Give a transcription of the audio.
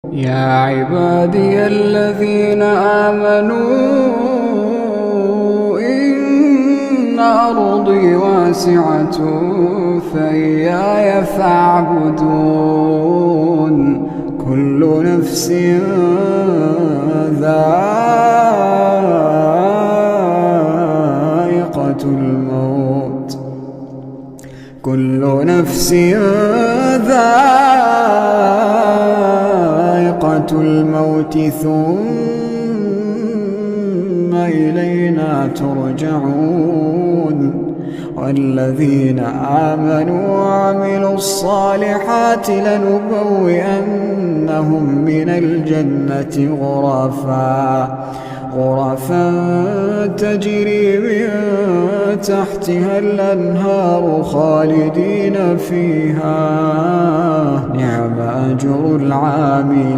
يا عبادي الذين آمنوا إن أرضي واسعة فإياي فاعبدون. كل نفس ذائقة الموت، كل نفس ذائقة الموت ثم إلينا ترجعون. والذين آمنوا وعملوا الصالحات لنبوئنهم من الجنة غرفا تجري من تحتها الأنهار خالدين فيها، نعم أجر العاملين.